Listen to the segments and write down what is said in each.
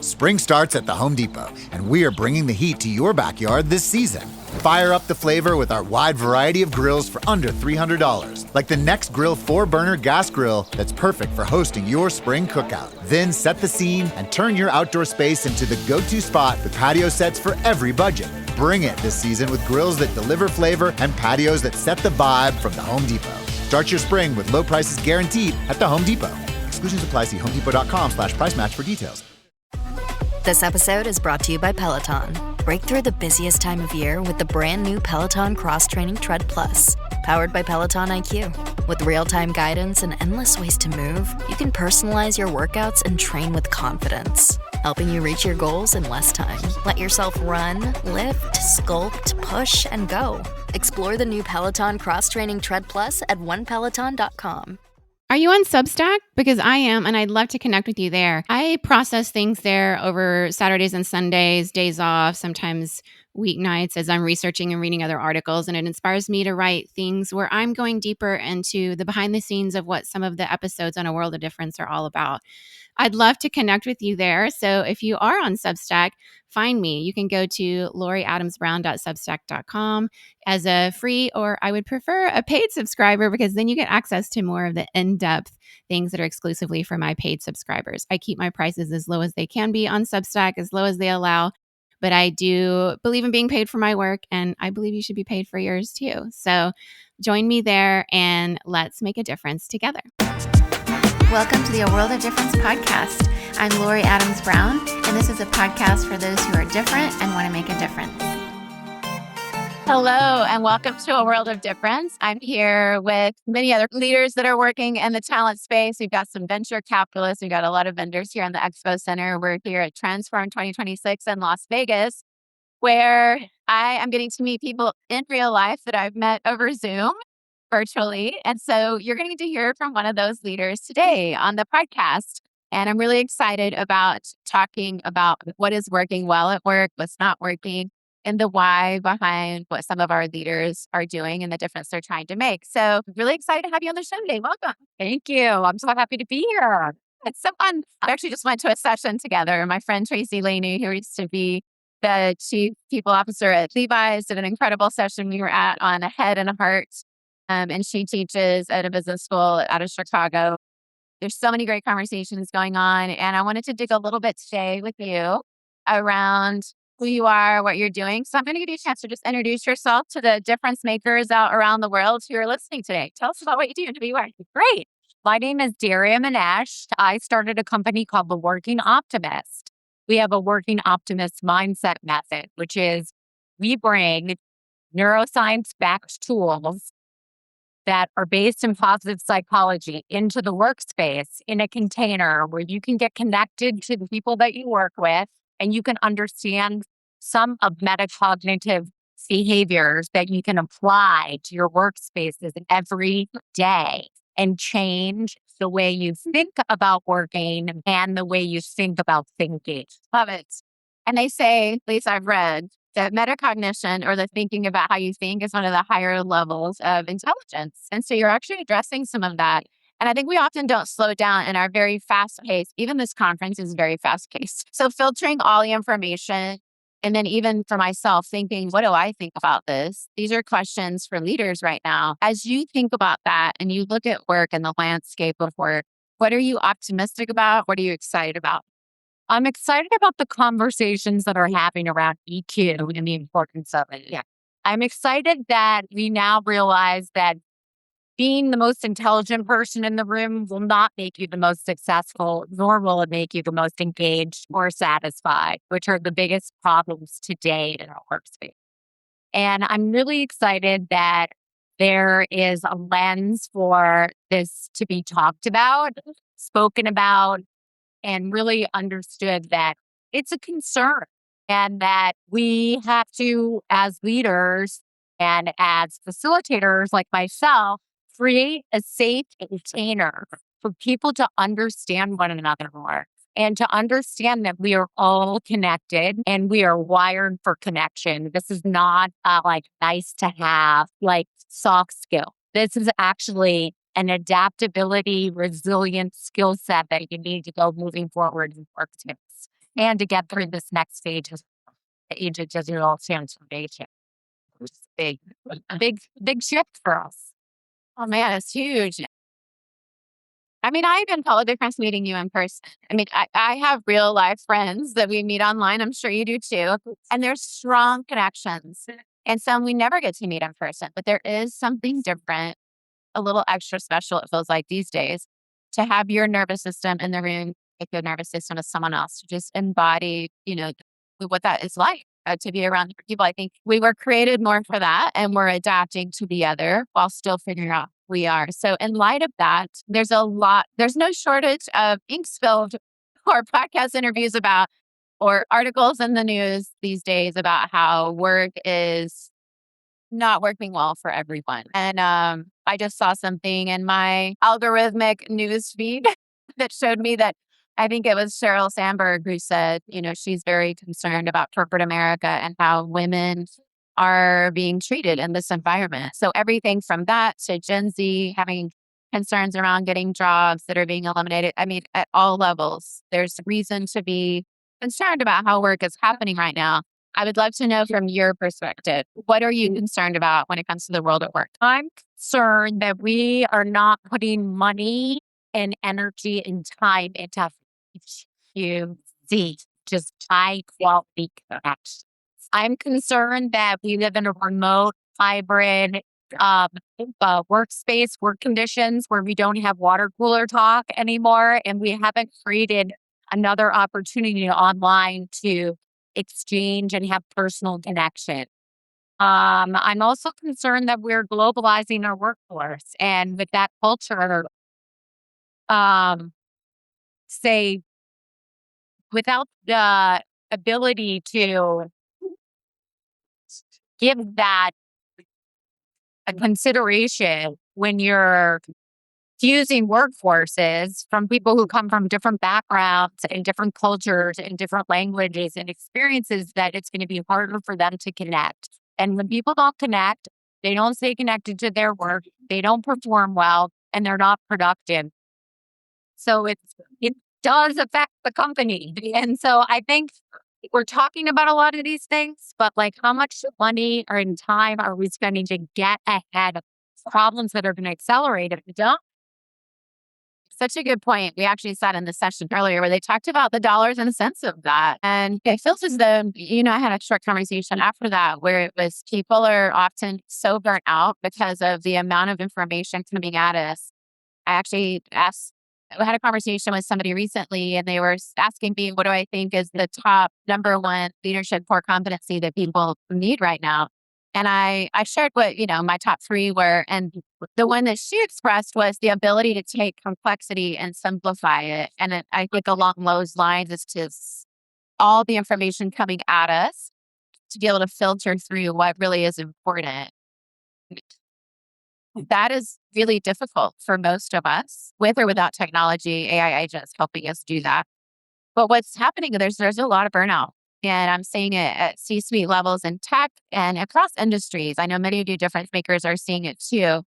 Spring starts at the Home Depot, and we are bringing the heat to your backyard this season. Fire up the flavor with our wide variety of grills for under $300, like the Next Grill 4-burner gas grill that's perfect for hosting your spring cookout. Then set the scene and turn your outdoor space into the go-to spot with patio sets for every budget. Bring it this season with grills that deliver flavor and patios that set the vibe from the Home Depot. Start your spring with low prices guaranteed at the Home Depot. Exclusions apply. See homedepot.com/price match for details. This episode is brought to you by Peloton. Break through the busiest time of year with the brand new Peloton Cross Training Tread Plus, powered by Peloton IQ. With real-time guidance and endless ways to move, you can personalize your workouts and train with confidence, helping you reach your goals in less time. Let yourself run, lift, sculpt, push, and go. Explore the new Peloton Cross Training Tread Plus at onepeloton.com. Are you on Substack? Because I am, and I'd love to connect with you there. I process things there over Saturdays and Sundays, days off, sometimes weeknights as I'm researching and reading other articles, and it inspires me to write things where I'm going deeper into the behind the scenes of what some of the episodes on A World of Difference are all about. I'd love to connect with you there. So if you are on Substack, find me. You can go to loriadamsbrown.substack.com as a free, or I would prefer a paid subscriber, because then you get access to more of the in-depth things that are exclusively for my paid subscribers. I keep my prices as low as they can be on Substack, as low as they allow. But I do believe in being paid for my work, and I believe you should be paid for yours too. So join me there and let's make a difference together. Welcome to the A World of Difference podcast. I'm Lori Adams Brown, and this is a podcast for those who are different and want to make a difference. Hello, and welcome to A World of Difference. I'm here with many other leaders that are working in the talent space. We've got some venture capitalists. We've got a lot of vendors here in the Expo Center. We're here at Transform 2026 in Las Vegas, where I am getting to meet people in real life that I've met over Zoom virtually. And so you're going to hear from one of those leaders today on the podcast. And I'm really excited about talking about what is working well at work, what's not working, and the why behind what some of our leaders are doing and the difference they're trying to make. So really excited to have you on the show today. Welcome. Thank you. I'm so happy to be here. It's so fun. I actually just went to a session together. My friend Tracy Laney, who used to be the chief people officer at Levi's, did an incredible session we were at on a head and a heart. And she teaches at a business school out of Chicago. There's so many great conversations going on. And I wanted to dig a little bit today with you around who you are, what you're doing. So I'm going to give you a chance to just introduce yourself to the difference makers out around the world who are listening today. Tell us about what you do and who you are. Great. My name is Daria. I started a company called the Working Optimist. We have a Working Optimist Mindset Method, which is we bring neuroscience-backed tools that are based in positive psychology into the workspace in a container where you can get connected to the people that you work with, and you can understand some of metacognitive behaviors that you can apply to your workspaces every day and change the way you think about working and the way you think about thinking. Love it. And they say, at least I've read, that metacognition, or the thinking about how you think, is one of the higher levels of intelligence. And so you're actually addressing some of that. And I think we often don't slow down in our very fast pace. Even this conference is very fast paced. So filtering all the information, and then even for myself thinking, what do I think about this? These are questions for leaders right now. As you think about that and you look at work and the landscape of work, what are you optimistic about? What are you excited about? I'm excited about the conversations that are happening around EQ and the importance of it. Yeah. I'm excited that we now realize that being the most intelligent person in the room will not make you the most successful, nor will it make you the most engaged or satisfied, which are the biggest problems today in our workspace. And I'm really excited that there is a lens for this to be talked about, spoken about, and really understood that it's a concern, and that we have to, as leaders and as facilitators like myself, create a safe container for people to understand one another more and to understand that we are all connected and we are wired for connection. This is not like nice to have, like soft skill. This is actually an adaptability, resilient skill set that you need to go moving forward in workspace. and to get through this next stage of the age of digital transformation, which is big shift for us. Oh man, it's huge. I mean, I even felt a difference meeting you in person. I mean, I have real life friends that we meet online. I'm sure you do too. And there's strong connections. And some we never get to meet in person, but there is something different, a little extra special, it feels like these days, to have your nervous system in the room, like your nervous system is someone else, to just embody, what that is like. To be around different people. I think we were created more for that, and we're adapting to the other while still figuring out who we are. So in light of that, there's no shortage of ink spilled or podcast interviews about, or articles in the news these days about how work is not working well for everyone. And I just saw something in my algorithmic news feed that showed me that I think it was Sheryl Sandberg who said, she's very concerned about corporate America and how women are being treated in this environment. So everything from that to Gen Z having concerns around getting jobs that are being eliminated. I mean, at all levels, there's reason to be concerned about how work is happening right now. I would love to know from your perspective, what are you concerned about when it comes to the world at work? I'm concerned that we are not putting money and energy and time into just high quality connections. I'm concerned that we live in a remote, hybrid workspace, work conditions where we don't have water cooler talk anymore, and we haven't created another opportunity online to exchange and have personal connection. I'm also concerned that we're globalizing our workforce, and with that culture, say, without the ability to give that a consideration when you're fusing workforces from people who come from different backgrounds and different cultures and different languages and experiences, that it's going to be harder for them to connect. And when people don't connect, they don't stay connected to their work, they don't perform well, and they're not productive. So it does affect the company. And so I think we're talking about a lot of these things, but like, how much money or time are we spending to get ahead of problems that are going to accelerate if we don't? Such a good point. We actually sat in the session earlier where they talked about the dollars and cents of that. And it feels as though, I had a short conversation after that where it was people are often so burnt out because of the amount of information coming at us. I actually had a conversation with somebody recently, and they were asking me, what do I think is the top number one leadership core competency that people need right now? And I shared what, my top three were. And the one that she expressed was the ability to take complexity and simplify it. And I think along those lines is just all the information coming at us to be able to filter through what really is important. That is really difficult for most of us, with or without technology, AI agents helping us do that. But what's happening, there's a lot of burnout. And I'm seeing it at C-suite levels in tech and across industries. I know many of you difference makers are seeing it too.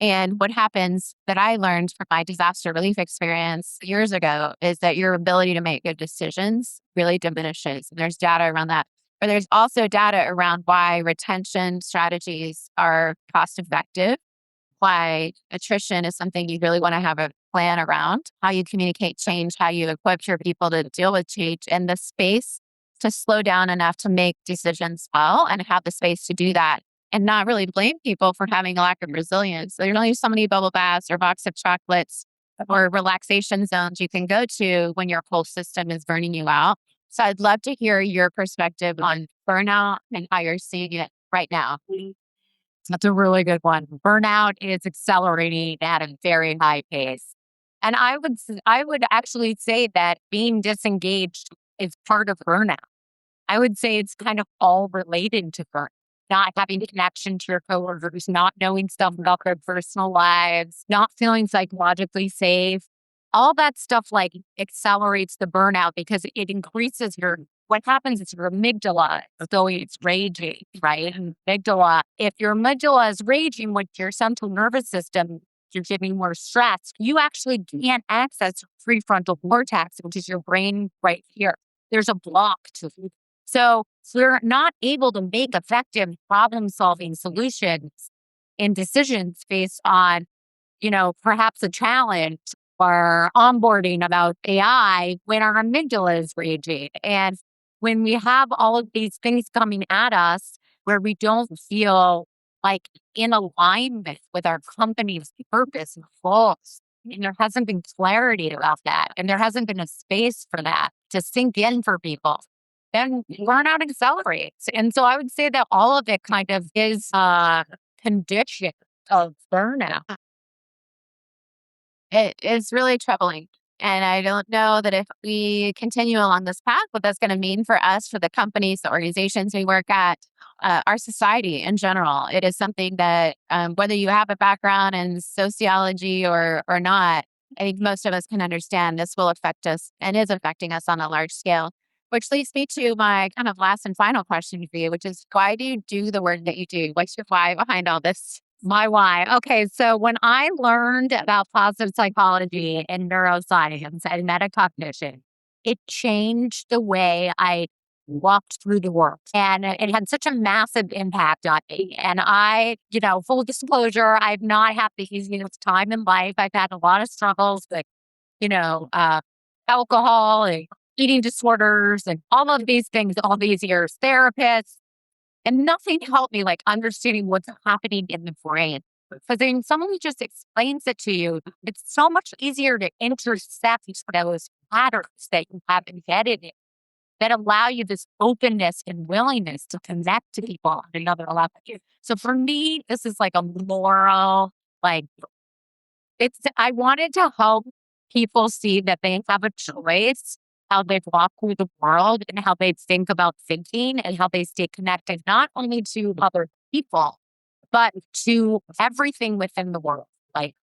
And what happens that I learned from my disaster relief experience years ago is that your ability to make good decisions really diminishes. And there's data around that. But there's also data around why retention strategies are cost effective, why attrition is something you really want to have a plan around, how you communicate change, how you equip your people to deal with change, and the space to slow down enough to make decisions well and have the space to do that, and not really blame people for having a lack of resilience. There's only so many bubble baths or box of chocolates or relaxation zones you can go to when your whole system is burning you out. So I'd love to hear your perspective on burnout and how you're seeing it right now. That's a really good one. Burnout is accelerating at a very high pace. And I would actually say that being disengaged is part of burnout. I would say it's kind of all related to burnout. Not having connection to your coworkers, not knowing stuff about their personal lives, not feeling psychologically safe. All that stuff like accelerates the burnout because it increases what happens is your amygdala is going, it's raging, right? And if your amygdala is raging with your central nervous system, you're getting more stress. You actually can't access prefrontal cortex, which is your brain right here. there's a block to it. So we're not able to make effective problem solving solutions and decisions based on, perhaps a challenge or onboarding about AI when our amygdala is raging. And when we have all of these things coming at us where we don't feel like in alignment with our company's purpose and goals, and there hasn't been clarity about that, and there hasn't been a space for that to sink in for people, then burnout accelerates. And so I would say that all of it kind of is a condition of burnout. It is really troubling. And I don't know that if we continue along this path, what that's going to mean for us, for the companies, the organizations we work at, our society in general. It is something that, whether you have a background in sociology or not, I think most of us can understand this will affect us and is affecting us on a large scale. Which leads me to my kind of last and final question for you, which is why do you do the work that you do? What's your why behind all this? My why. Okay. So when I learned about positive psychology and neuroscience and metacognition, it changed the way I walked through the world. And it had such a massive impact on me. And full disclosure, I've not had the easiest time in life. I've had a lot of struggles with, you know, uh, alcohol and eating disorders and all of these things, all these years, therapists. And nothing helped me like understanding what's happening in the brain. Because when someone just explains it to you, it's so much easier to intercept those patterns that you have embedded in that allow you this openness and willingness to connect to people on another level. So for me, this is like a moral, like I wanted to help people see that they have a choice how they walk through the world and how they think about thinking and how they stay connected, not only to other people, but to everything within the world. Like,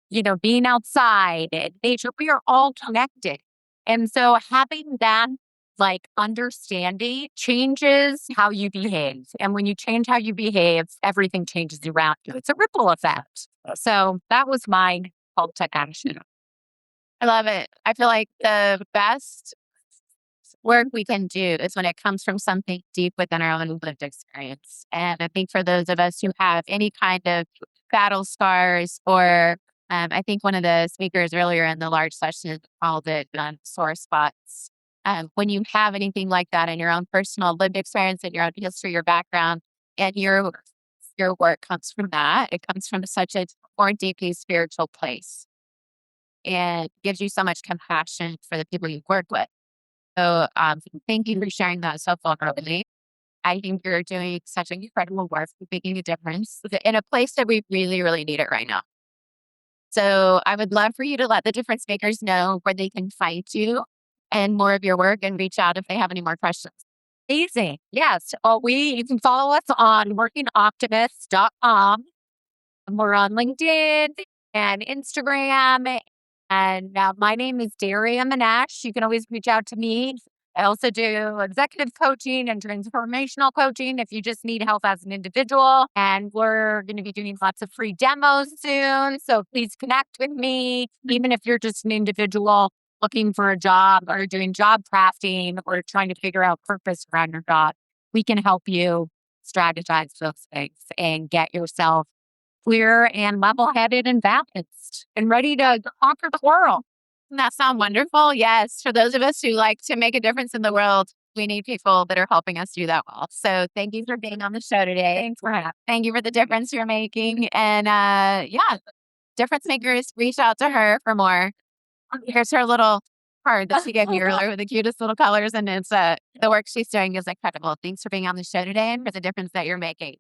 being outside and nature, we are all connected. And so having that like understanding changes how you behave. And when you change how you behave, everything changes around you. It's a ripple effect. So that was my call to action. I love it. I feel like the best work we can do is when it comes from something deep within our own lived experience. And I think for those of us who have any kind of battle scars, or I think one of the speakers earlier in the large session called it sore spots. When you have anything like that in your own personal lived experience and your own history, your background, and your work comes from that, it comes from such a more deeply spiritual place and gives you so much compassion for the people you work with. So thank you for sharing that so vulnerably. I think you're doing such an incredible work, making a difference in a place that we really, really need it right now. So I would love for you to let the difference makers know where they can find you and more of your work and reach out if they have any more questions. Easy. Yes. You can follow us on workingoptimist.com. We're on LinkedIn and Instagram. And my name is Daria Manash. You can always reach out to me. I also do executive coaching and transformational coaching if you just need help as an individual. And we're going to be doing lots of free demos soon. So please connect with me, even if you're just an individual looking for a job or doing job crafting or trying to figure out purpose around your job. We can help you strategize those things and get yourself clear and level-headed and balanced and ready to conquer the world. Doesn't that sound wonderful? Yes. For those of us who like to make a difference in the world, we need people that are helping us do that well. So thank you for being on the show today. Thanks for having me. Thank you for the difference you're making. And difference makers, reach out to her for more. Here's her little card that she gave me earlier with the cutest little colors. And it's the work she's doing is incredible. Thanks for being on the show today and for the difference that you're making.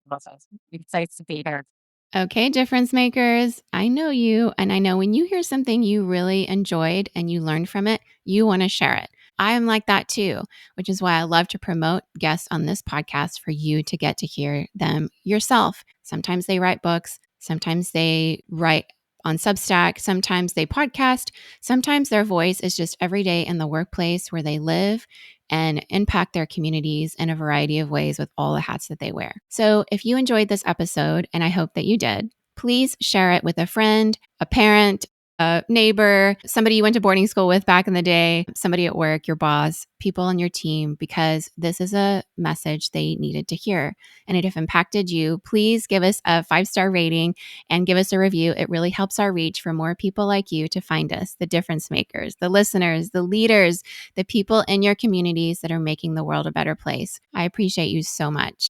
It's nice to be here. Okay, difference makers, I know you, and I know when you hear something you really enjoyed and you learned from it, you want to share it. I am like that too, which is why I love to promote guests on this podcast for you to get to hear them yourself. Sometimes they write books, sometimes they write on Substack, sometimes they podcast, sometimes their voice is just every day in the workplace where they live and impact their communities in a variety of ways with all the hats that they wear. So if you enjoyed this episode, and I hope that you did, please share it with a friend, a parent, a neighbor, somebody you went to boarding school with back in the day, somebody at work, your boss, people on your team, because this is a message they needed to hear. And it have impacted you. Please give us a 5-star rating and give us a review. It really helps our reach for more people like you to find us, the difference makers, the listeners, the leaders, the people in your communities that are making the world a better place. I appreciate you so much.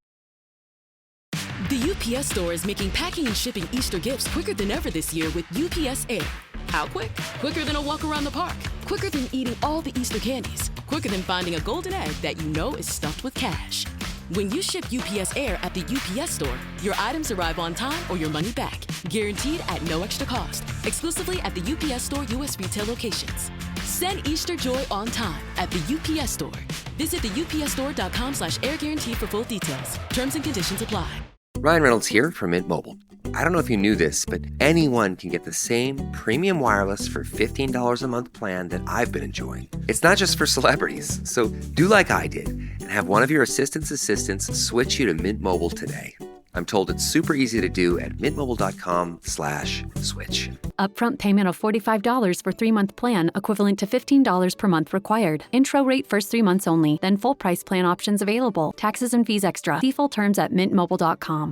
The UPS store is making packing and shipping Easter gifts quicker than ever this year with UPS Air. How quick? Quicker than a walk around the park. Quicker than eating all the Easter candies. Quicker than finding a golden egg that you know is stuffed with cash. When you ship UPS Air at the UPS store, your items arrive on time or your money back. Guaranteed at no extra cost. Exclusively at the UPS Store US retail locations. Send Easter joy on time at the UPS store. Visit the upsstore.com/air guarantee for full details. Terms and conditions apply. Ryan Reynolds here from Mint Mobile. I don't know if you knew this, but anyone can get the same premium wireless for $15 a month plan that I've been enjoying. It's not just for celebrities. So do like I did and have one of your assistants switch you to Mint Mobile today. I'm told it's super easy to do at mintmobile.com/switch. Upfront payment of $45 for 3-month plan, equivalent to $15 per month required. Intro rate first 3 months only, then full price plan options available. Taxes and fees extra. See full terms at mintmobile.com.